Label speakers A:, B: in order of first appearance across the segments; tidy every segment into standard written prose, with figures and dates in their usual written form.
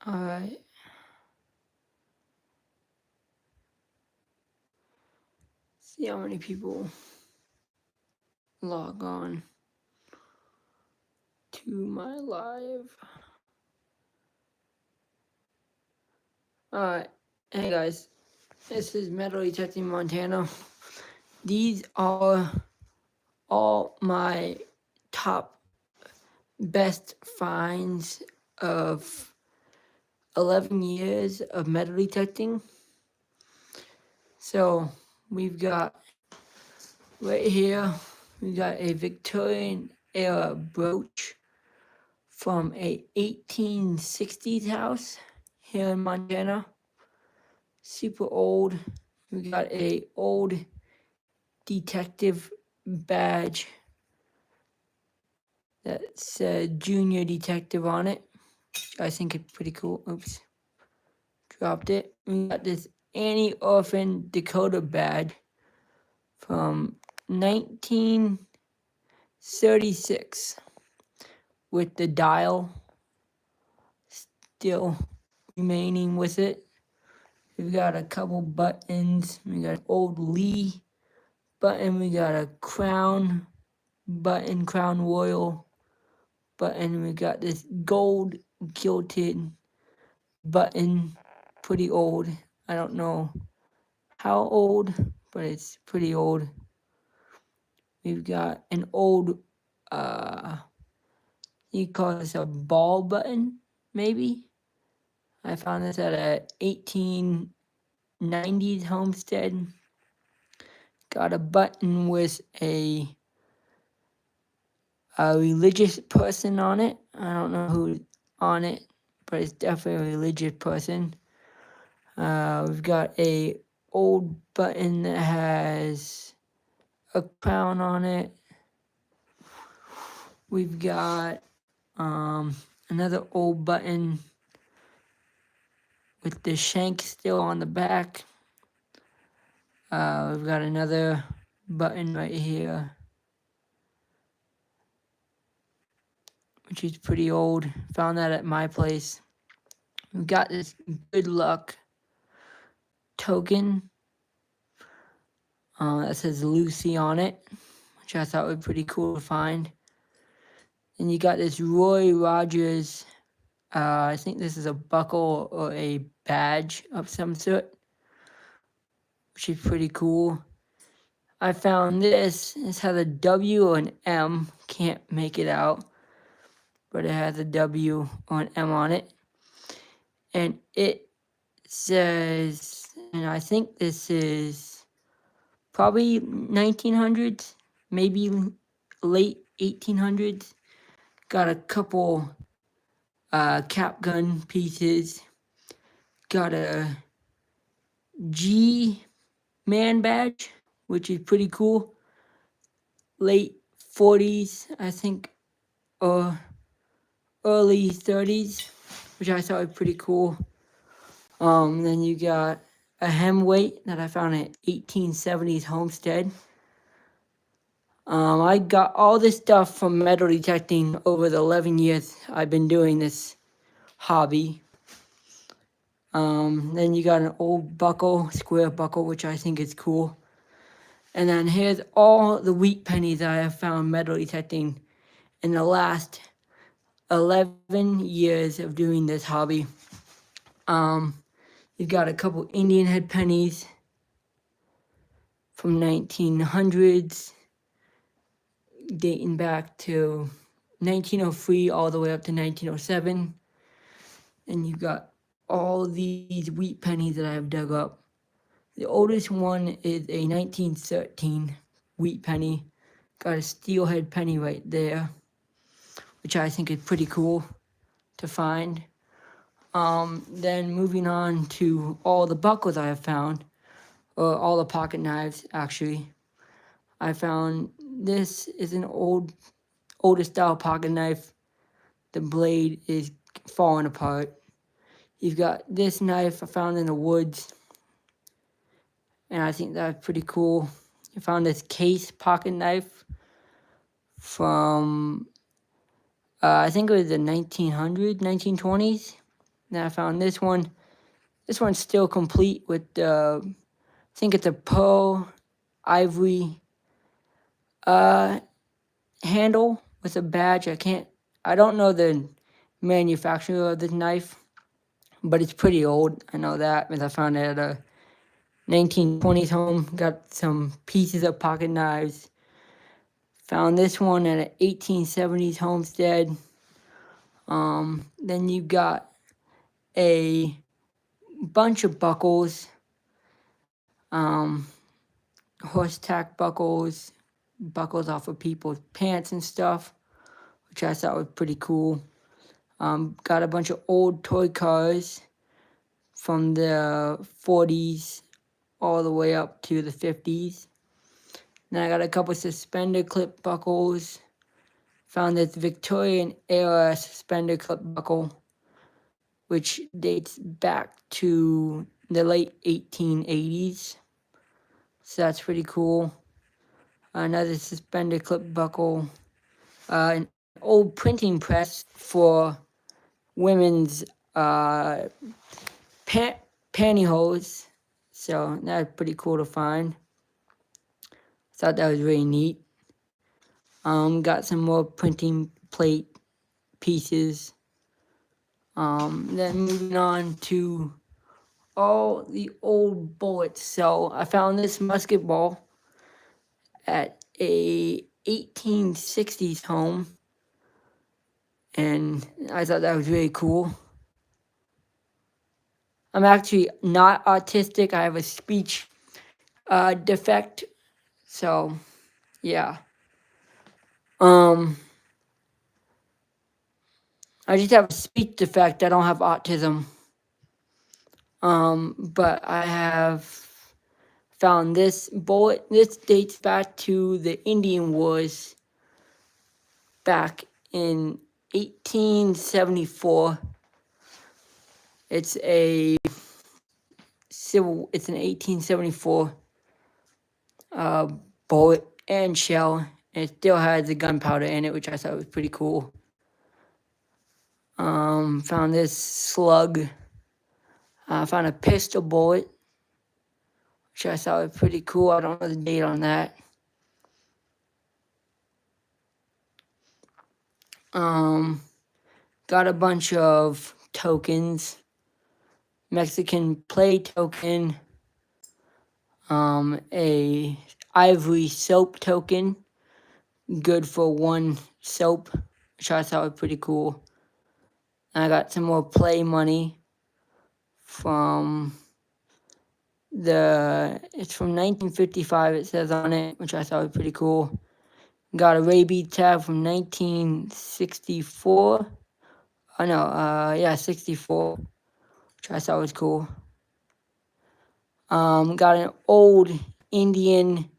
A: Alright. See how many people log on to my live. Alright. Hey guys. This is Metal Detecting Montana. These are all my top best finds of 11 years of metal detecting. So we've got right here, we got a Victorian era brooch from a 1860s house here in Montana. Super old. We got a old detective badge that said junior detective on it. I think it's pretty cool. Oops. Dropped it. We got this Annie Orphan Dakota badge from 1936 with the dial still remaining with it. We've got a couple buttons. We got an old Lee button. We got a crown button, Crown Royal button. We got this gold gilded button, pretty old. I don't know how old, but it's pretty old. We've got an old, you call this a ball button, maybe? I found this at a 1890s homestead. Got a button with a religious person on it. I don't know who's on it, but it's definitely a religious person. We've got a old button that has a crown on it. We've got another old button with the shank still on the back. We've got another button right here, which is pretty old. Found that at my place. We've got this good luck token that says Lucy on it, which I thought was pretty cool to find. And you got this Roy Rogers, I think this is a buckle or a badge of some sort, which is pretty cool. I found this. This has a W or an M. Can't make it out, but it has a W or an M on it. And it says, and I think this is probably 1900s, maybe late 1800s. Got a couple cap gun pieces. Got a G man badge, which is pretty cool. Late 40s, I think, or early 30s, which I thought was pretty cool. Then you got a hem weight that I found at 1870s homestead. I got all this stuff from metal detecting over the 11 years I've been doing this hobby. Then you got an old buckle, square buckle, which I think is cool. And then here's all the wheat pennies that I have found metal detecting in the last 11 years of doing this hobby. You've got a couple Indian head pennies from 1900s, dating back to 1903 all the way up to 1907. And you've got all these wheat pennies that I have dug up. The oldest one is a 1913 wheat penny. Got a steelhead penny right there, which I think is pretty cool to find. Then moving on to all the buckles I have found, or all the pocket knives actually. I found this is an older style pocket knife. The blade is falling apart. You've got this knife I found in the woods, and I think that's pretty cool. I found this case pocket knife from, I think it was the 1920s. Then I found this one. This one's still complete with the, I think it's a pearl ivory handle with a badge. I don't know the manufacturer of this knife, but it's pretty old. I know that because I found it at a 1920s home. Got some pieces of pocket knives. Found this one at an 1870s homestead. Then you got a bunch of buckles, horse tack buckles off of people's pants and stuff, which I thought was pretty cool. Got a bunch of old toy cars from the 40s all the way up to the 50s. Then I got a couple suspender clip buckles. Found this Victorian era suspender clip buckle, which dates back to the late 1880s. So that's pretty cool. Another suspender clip buckle. An old printing press for women's pantyhose. So that's pretty cool to find. Thought that was really neat. Got some more printing plate pieces. Then moving on to all the old bullets. So I found this musket ball at a 1860s home, and I thought that was really cool. I'm actually not autistic. I have a speech defect. So, yeah. I just have a speech defect. I don't have autism. But I have found this bullet. This dates back to the Indian Wars back in 1874. It's an 1874 bullet and shell, and it still has the gunpowder in it, which I thought was pretty cool. Found this slug. Found a pistol bullet, which I thought was pretty cool. I don't know the date on that. Got a bunch of tokens. Mexican play token. A ivory soap token. Good for one soap, which I thought was pretty cool. And I got some more play money from it's from 1955, it says on it, which I thought was pretty cool. Got a rabies tab from 1964. 64, which I thought was cool. Got an old Indian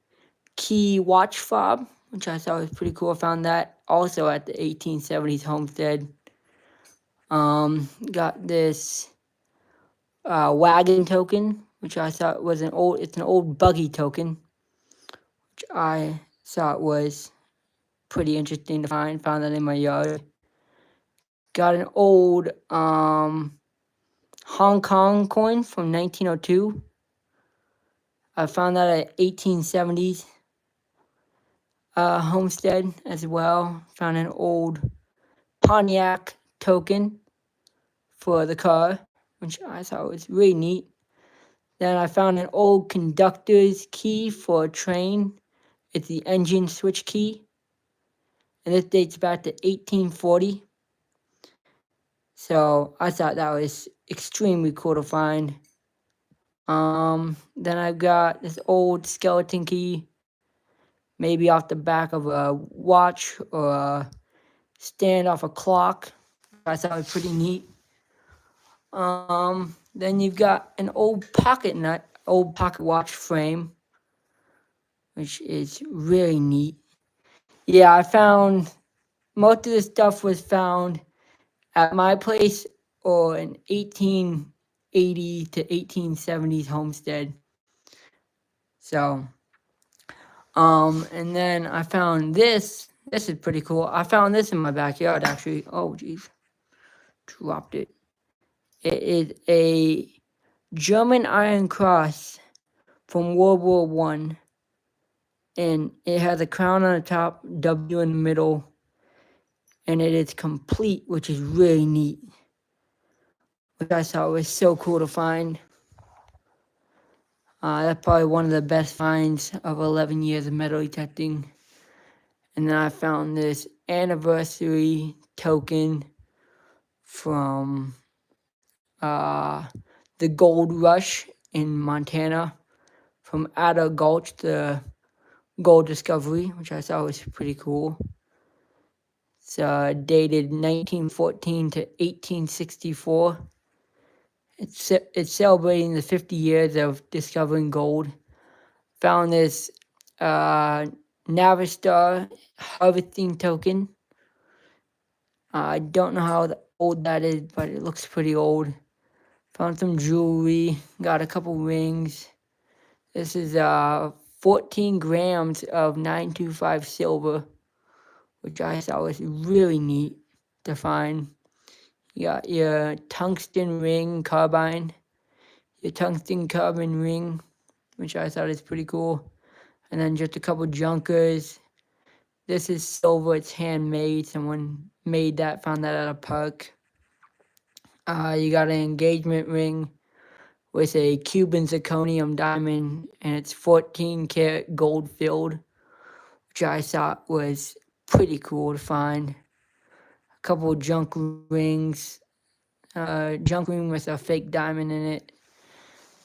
A: key watch fob, which I thought was pretty cool. I found that also at the 1870s homestead. Got this wagon token, which I thought was an old buggy token, which I thought was pretty interesting to find. Found that in my yard. Got an old Hong Kong coin from 1902. I found that at 1870s homestead as well. Found an old Pontiac token for the car, which I thought was really neat. Then I found an old conductor's key for a train. It's the engine switch key, and this dates back to 1840. So I thought that was extremely cool to find. Then I've got this old skeleton key, maybe off the back of a watch or a stand off a clock. I thought it was pretty neat. Then you've got an old pocket watch frame, which is really neat. Yeah, I found most of the stuff was found at my place or an 1880 to 1870s homestead. So, And then I found this. This is pretty cool. I found this in my backyard, actually. Oh, geez. Dropped it. It is a German Iron Cross from World War One, and it has a crown on the top, W in the middle, and it is complete, which is really neat. Which I thought was so cool to find. That's probably one of the best finds of 11 years of metal detecting. And then I found this anniversary token from the gold rush in Montana from Adder Gulch, the gold discovery, which I thought was pretty cool. It's dated 1914 to 1864. It's celebrating the 50 years of discovering gold. Found this Navistar harvesting token. I don't know how old that is, but it looks pretty old. Found some jewelry, got a couple rings. This is 14 grams of 925 silver, which I thought was really neat to find. You got your tungsten ring carbine, your tungsten carbon ring, which I thought is pretty cool. And then just a couple junkers. This is silver, it's handmade. Someone made that, found that at a park. You got an engagement ring with a Cuban zirconium diamond, and it's 14 karat gold filled, which I thought was pretty cool to find. A couple of junk rings, junk ring with a fake diamond in it.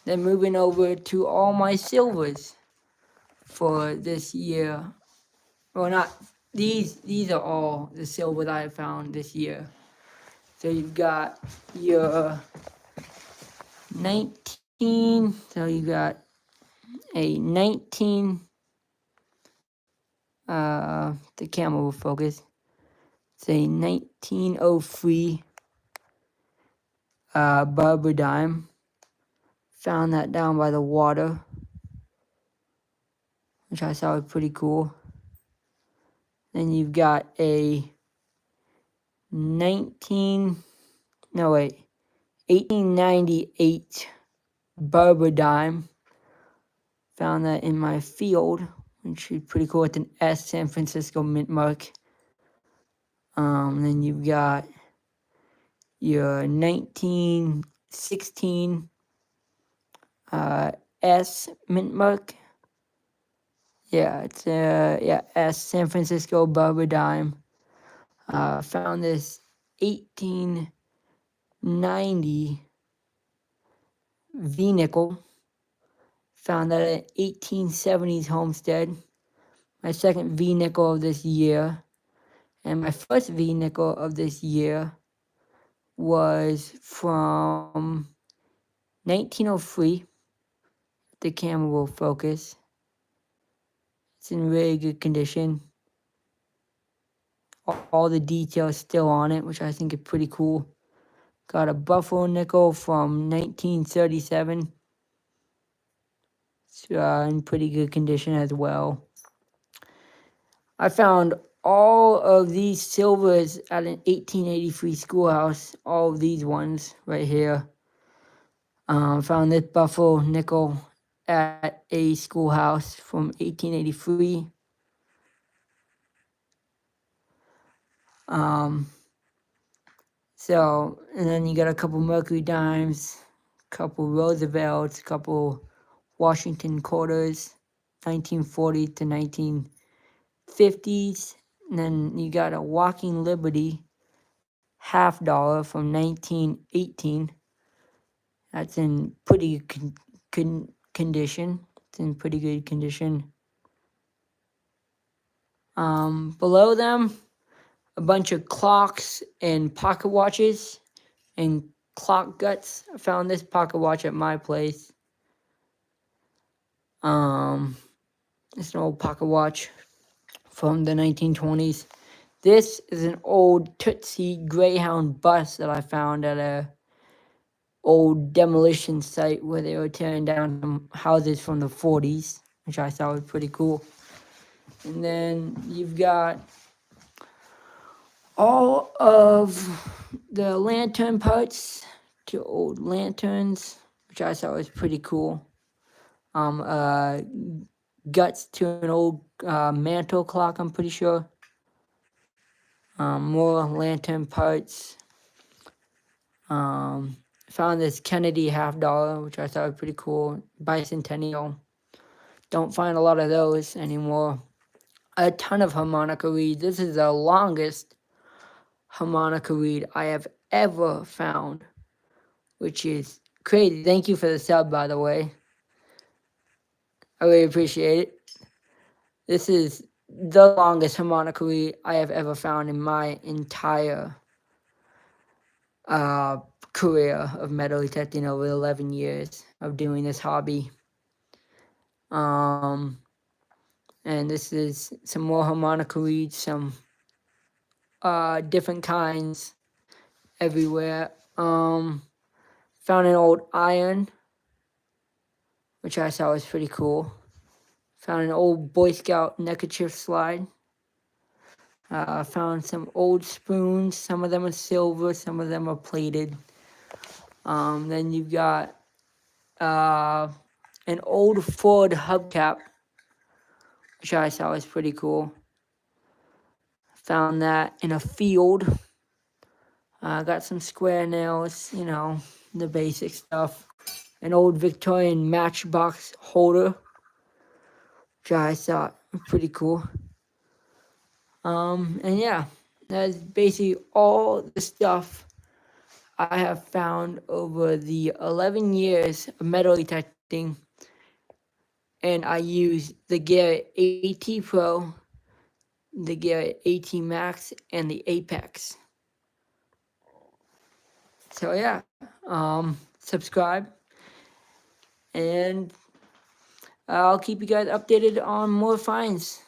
A: Then moving over to all my silvers for this year. Well, not these are all the silver that I found this year. So you've got your 19, so you got a 19, the camera will focus. It's a 1903 Barber dime. Found that down by the water, which I thought was pretty cool. Then you've got a 1898 Barber dime. Found that in my field, which is pretty cool with an S San Francisco mint mark. Then you've got your 1916 S mint mark. Yeah, it's S San Francisco Barber dime. Found this 1890 V nickel. Found that at 1870s Homestead. My second V nickel of this year. And my first V nickel of this year was from 1903. The camera will focus. It's in really good condition. All the details still on it, which I think is pretty cool. Got a Buffalo nickel from 1937. It's in pretty good condition as well. I found all of these silvers at an 1883 schoolhouse. All of these ones right here. Found this Buffalo nickel at a schoolhouse from 1883. So, and then you got a couple Mercury dimes, a couple Roosevelts, a couple Washington quarters, 1940 to 1950s. And then you got a Walking Liberty $50 from 1918. That's in pretty good condition. It's in pretty good condition. Below them, a bunch of clocks and pocket watches and clock guts. I found this pocket watch at my place. It's an old pocket watch from the 1920s. This is an old Tootsie Greyhound bus that I found at a old demolition site where they were tearing down some houses from the 40s, which I thought was pretty cool. And then you've got all of the lantern parts to old lanterns, which I thought was pretty cool. Guts to an old mantle clock, I'm pretty sure. More lantern parts. Found this Kennedy $50, which I thought was pretty cool. Bicentennial. Don't find a lot of those anymore. A ton of harmonica reeds. This is the longest harmonica reed I have ever found, which is crazy. Thank you for the sub, by the way. I really appreciate it. This is the longest harmonica reed I have ever found in my entire career of metal detecting over 11 years of doing this hobby. And this is some more harmonica reeds, some different kinds everywhere. Found an old iron, which I thought was pretty cool. Found an old Boy Scout neckerchief slide. Found some old spoons. Some of them are silver, some of them are plated. Then you've got an old Ford hubcap, which I thought was pretty cool. Found that in a field. Got some square nails, you know, the basic stuff. An old Victorian matchbox holder, which I thought was pretty cool. And yeah, that's basically all the stuff I have found over the 11 years of metal detecting. And I use the Garrett AT Pro, the Garrett AT Max, and the Apex. So yeah, subscribe, and I'll keep you guys updated on more finds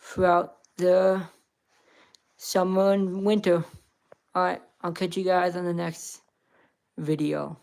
A: throughout the summer and winter. All right, I'll catch you guys on the next video.